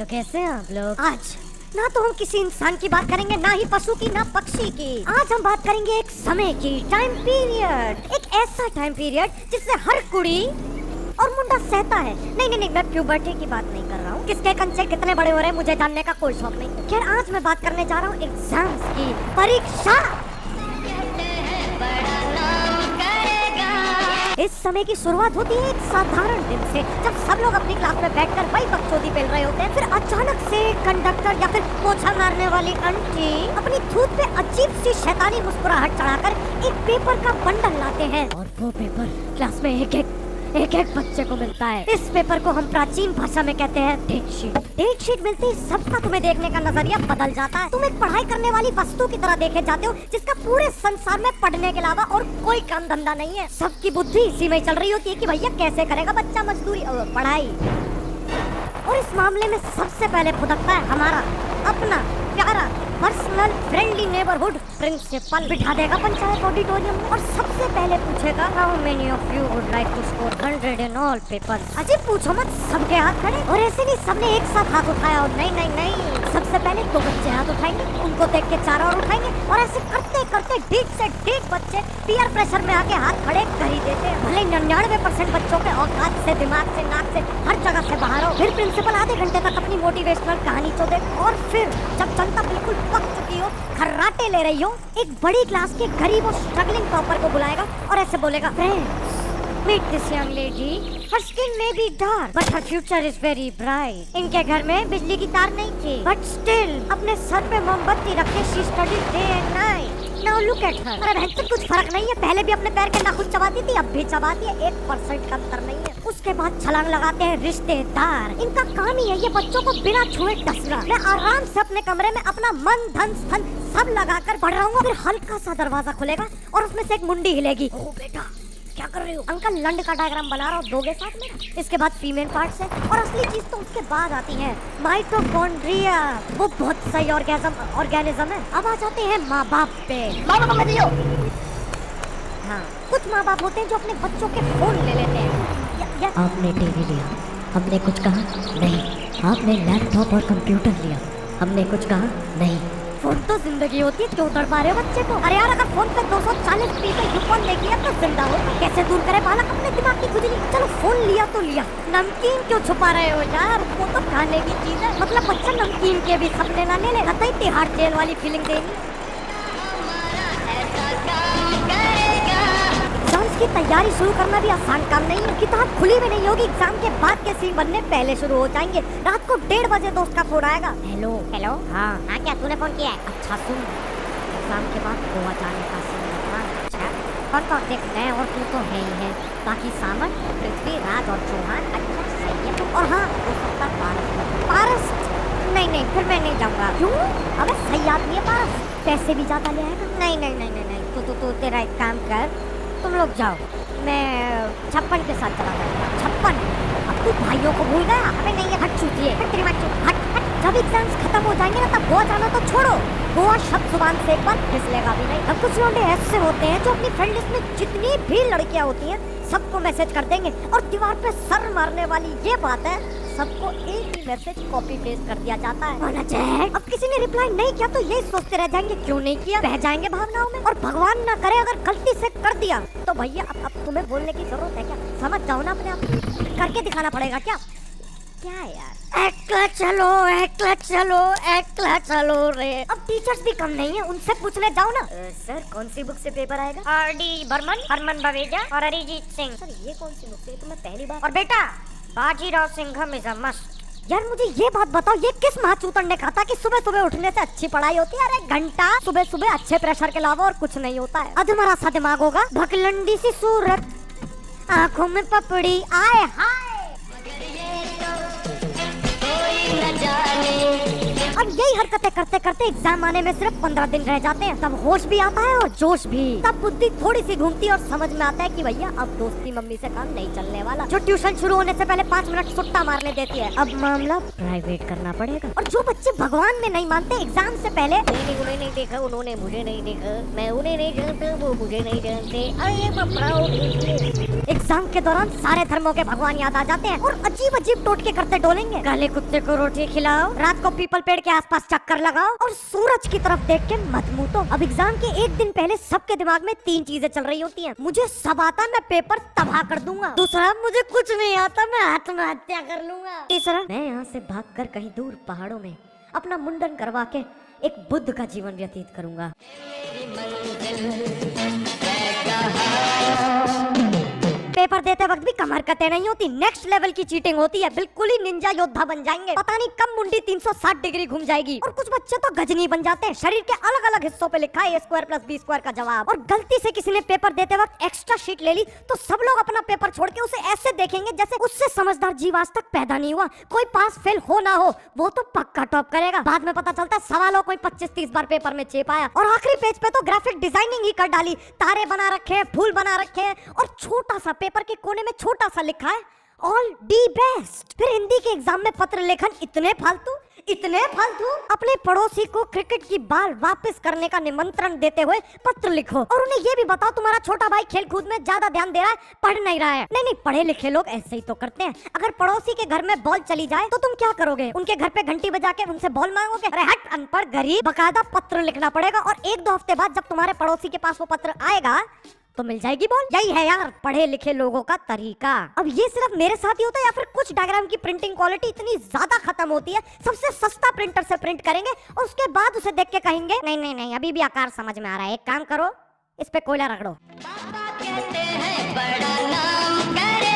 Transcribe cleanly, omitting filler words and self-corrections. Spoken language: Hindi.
तो कैसे हैं आप लोग? आज ना तो हम किसी इंसान की बात करेंगे, ना ही पशु की, ना पक्षी की। आज हम बात करेंगे एक समय की, टाइम पीरियड। एक ऐसा टाइम पीरियड जिससे हर कुड़ी और मुंडा सहता है। नहीं, मैं प्यूबर्टी की बात नहीं कर रहा हूँ। किसके कंचे कितने बड़े हो रहे हैं मुझे जानने का कोई शौक नहीं। खैर, आज मैं बात करने जा रहा हूँ एग्जाम्स की, परीक्षा। इस समय की शुरुआत होती है एक साधारण दिन से, जब सब लोग अपनी क्लास में बैठकर वही बकचोदी पेल रहे होते हैं। फिर अचानक से कंडक्टर या फिर पोछा मारने वाली आंटी अपनी थूत पे अजीब सी शैतानी मुस्कुराहट चढ़ाकर एक पेपर का बंडल लाते हैं, और वो पेपर क्लास में एक एक बच्चे को मिलता है। इस पेपर को हम प्राचीन भाषा में कहते हैं डेट शीट। डेट शीट मिलते ही सबका तुम्हें देखने का नजरिया बदल जाता है। तुम एक पढ़ाई करने वाली वस्तु की तरह देखे जाते हो, जिसका पूरे संसार में पढ़ने के अलावा और कोई काम धंधा नहीं है। सबकी बुद्धि इसी में चल रही होती है कि भैया कैसे करेगा बच्चा मजदूरी और पढ़ाई। और इस मामले में सबसे पहले फुदकता है हमारा अपना प्यारा पर्सनल फ्रेंडली नेबरहुड प्रिंसिपल। बिठा देगा पंचायत ऑडिटोरियम में और सबसे पहले पूछेगा, how many of you would like to score 100 in all papers. अजी पूछो मत, सबके हाथ खड़े। और ऐसे नहीं सबने एक साथ हाथ उठाया, और नहीं, सबसे पहले 2 बच्चे हाथ उठाएंगे, उनको देख के 4 और उठाएंगे, और ऐसे करते करते डीट से डीट बच्चे पीयर प्रेशर में आके हाथ खड़े कर ही देते हैं। भले 99% बच्चों के औकात से, दिमाग से, नाक से, हर जगह से बाहर हो। फिर प्रिंसिपल आधे घंटे तक अपनी मोटिवेशनल कहानी चो दे, और फिर जब जनता बिल्कुल पक चुकी हो, खर्राटे ले रही हो, एक बड़ी क्लास के गरीब और स्ट्रगलिंग टॉपर को बुलाएगा और ऐसे बोलेगा, friends, meet this young lady. Her skin may be dark, but her future is very bright. इनके घर में बिजली की तार नहीं थी, but still अपने सर पे मोमबत्ती रखे she studied day and night. Now look at her. अरे बहन से कुछ फर्क नहीं है, पहले भी अपने पैर के नाखून चबाती थी, अब भी चबाती है, 1% का अंतर नहीं है। उसके बाद छलांग लगाते हैं रिश्तेदार। इनका काम ही है ये बच्चों को बिना छुए डसना। मैं आराम से अपने कमरे में अपना मन, धन, स्थन सब लगाकर पढ़ रहा हूँ। फिर हल्का सा दरवाजा खुलेगा और उसमें से एक मुंडी हिलेगी। ओ बेटा, क्या कर रहे हो? अंकल, लंड का डायग्राम बना रहा हूँ, दोगे साथ में? इसके बाद फीमेल पार्ट्स है, और असली चीज तो उसके बाद आती है, माइटोकॉन्ड्रिया। वो बहुत सही ऑर्गेनिज्म है। अब आ जाते हैं माँ बाप पे। माँ बाप में दियो। हाँ, कुछ माँ बाप होते हैं जो अपने बच्चों के फोन ले लेते हैं। आपने टीवी लिया, हमने कुछ कहा नहीं। आपने लैपटॉप और कंप्यूटर लिया, हमने कुछ कहा नहीं। फोन तो जिंदगी होती है, क्यों तड़ पा रहे हो बच्चे को? अरे यार, अगर फोन पे 240 पीपल यूपॉन देख लिया तो जिंदा हो। कैसे दूर करे बालक अपने दिमाग की खुजली? चलो फोन लिया तो लिया, नमकीन क्यों छुपा रहे हो यार? वो तो खाने की चीज है। मतलब बच्चा नमकीन के भी सपने ना ले, कतई तिहाड़ जेल वाली फीलिंग देनी। एग्जाम्स की तैयारी शुरू करना भी आसान काम नहीं है। किताब खुली भी नहीं होगी, एग्जाम के बाद के सीन बनने पहले शुरू हो जाएंगे। रात को 1:30 बजे दोस्त का फोन आएगा। हेलो। हाँ, क्या तूने फोन किया है? अच्छा सुन, एग्जाम के बाद गोवा जाने का सीन है। अच्छा, कौन देख मैं और तू तो है ही है, बाकी सामन, पृथ्वी राज और चौहान। अच्छा सही है। और हाँ, हो सकता पारस। नहीं, फिर मैं नहीं जाऊँगा। क्यों? अबे सही आदमी है पारस, पैसे भी ज्यादा ले आएगा। नहीं, तू तेरा एक काम कर, तुम लोग जाओ, मैं 56 के साथ चला जाऊंगा। 56? अब तू भाइयों को भूल गया? अबे नहीं, हट चूती है, हट। जब एग्जाम्स खत्म हो जाएंगे ना, तब गोवा जाना तो छोड़ो, गोवा शब्द जुबान से एक बार फिसलेगा भी नहीं। अब कुछ लौंडे ऐसे होते हैं जो अपनी फ्रेंड लिस्ट में जितनी भी लड़कियां होती हैं सबको मैसेज कर देंगे, और दीवार पे सर मारने वाली ये बात है, सबको एक ही मैसेज कॉपी पेस्ट कर दिया जाता है। अब किसी ने रिप्लाई नहीं किया तो यही सोचते रह जाएंगे क्यों नहीं किया, बह जाएंगे भावनाओं में। और भगवान ना करे अगर गलती से कर दिया तो भैया अब तुम्हें बोलने की जरूरत है क्या? समझ जाओ ना, अपने आप करके दिखाना पड़ेगा क्या यार? एकला चलो रे। अब टीचर्स भी कम नहीं है, उनसे पूछने जाओ ना। सर कौन सी बुक से पेपर आएगा? आर.डी. बर्मन, हरमन बवेजा और अरिजीत सिंह। सर ये कौन सी बुक से? तो मैं पहली बार। और बेटा, Bajirao Singham is a must. यार मुझे ये बात बताओ, ये किस महाचूतन ने कहा था कि सुबह सुबह उठने से अच्छी पढ़ाई होती है? अरे घंटा सुबह सुबह अच्छे प्रेशर के अलावा और कुछ नहीं होता है। अधमरा सा दिमाग होगा, भकलंडी सी सूरत, आंखों में पपड़ी, आए हाय। अब यही हरकतें करते करते एग्जाम आने में सिर्फ 15 दिन रह जाते हैं। तब होश भी आता है और जोश भी। तब बुद्धि थोड़ी सी घूमती है और समझ में आता है कि भैया अब दोस्ती मम्मी से काम नहीं चलने वाला। जो ट्यूशन शुरू होने से पहले 5 मिनट सुट्टा मारने देती है, अब मामला प्राइवेट करना पड़ेगा। और जो बच्चे भगवान में नहीं मानते, एग्जाम से पहले उन्हें नहीं देखा, उन्होंने मुझे नहीं देखा, मैं उन्हें नहीं जानता, वो मुझे नहीं जानते, एग्जाम के दौरान सारे धर्मों के भगवान याद आ जाते हैं और अजीब अजीब टोटके करते डोलेंगे। काले कुत्ते को रोटी खिलाओ, रात को पीपल पेड़ के आसपास चक्कर लगाओ और सूरज की तरफ देख के मत मूतो। अब एग्जाम के एक दिन पहले सबके दिमाग में 3 चीजें चल रही होती हैं। मुझे सब आता, मैं पेपर तबाह कर दूंगा। दूसरा, मुझे कुछ नहीं आता, मैं आत्महत्या कर लूंगा। तीसरा, मैं यहाँ से भागकर कहीं दूर पहाड़ों में अपना मुंडन करवा के एक बुद्ध का जीवन व्यतीत करूंगा। पेपर देते वक्त भी कमर कते नहीं होती, नेक्स्ट लेवल की चीटिंग होती है। बिल्कुल ही निंजा योद्धा बन जाएंगे। पता नहीं कब मुंडी 360 डिग्री घूम जाएगी। और कुछ बच्चे तो गजनी बन जाते हैं। शरीर के अलग अलग हिस्सों पे लिखा है A² + B² का जवाब। और गलती से किसी ने पेपर देते वक्त एक्स्ट्रा शीट ले ली तो सब लोग अपना पेपर छोड़ के उसे ऐसे देखेंगे जैसे उससे समझदार जीव आज तक पैदा नहीं हुआ। कोई पास फेल हो ना हो, वो तो पक्का टॉप करेगा। बाद में पता चलता है सवालों कोई 25-30 बार पेपर में चेप आया। और आखिरी पेज पे तो ग्राफिक डिजाइनिंग ही कर डाली। तारे बना रखे, फूल बना रखे और छोटा सा पेपर के कोने में छोटा सा लिखा है ऑल दी बेस्ट। फिर हिंदी के एग्जाम में पत्र लेखन इतने फालतू। अपने पड़ोसी को क्रिकेट की बॉल वापस करने का निमंत्रण देते हुए पत्र लिखो और उन्हें ये भी बताओ तुम्हारा छोटा भाई खेल कूद में ज्यादा ध्यान दे रहा है, पढ़ नहीं रहा है। नहीं, पढ़े लिखे लोग ऐसे ही तो करते हैं। अगर पड़ोसी के घर में बॉल चली जाए तो तुम क्या करोगे? उनके घर पे घंटी बजा के उनसे बॉल मांगोगे? अरे हट अनपढ़ गरीब। बकायदा पत्र लिखना पड़ेगा और 1-2 हफ्ते बाद जब तुम्हारे पड़ोसी के पास वो पत्र आएगा तो मिल जाएगी बॉल। यही है यार पढ़े लिखे लोगों का तरीका। अब ये सिर्फ मेरे साथ ही होता है या फिर कुछ डायग्राम की प्रिंटिंग क्वालिटी इतनी ज्यादा खत्म होती है, सबसे सस्ता प्रिंटर से प्रिंट करेंगे और उसके बाद उसे देख के कहेंगे नहीं अभी भी आकार समझ में आ रहा है, एक काम करो इस पे कोयला रगड़ो। पापा कहते हैं बड़ा नाम करे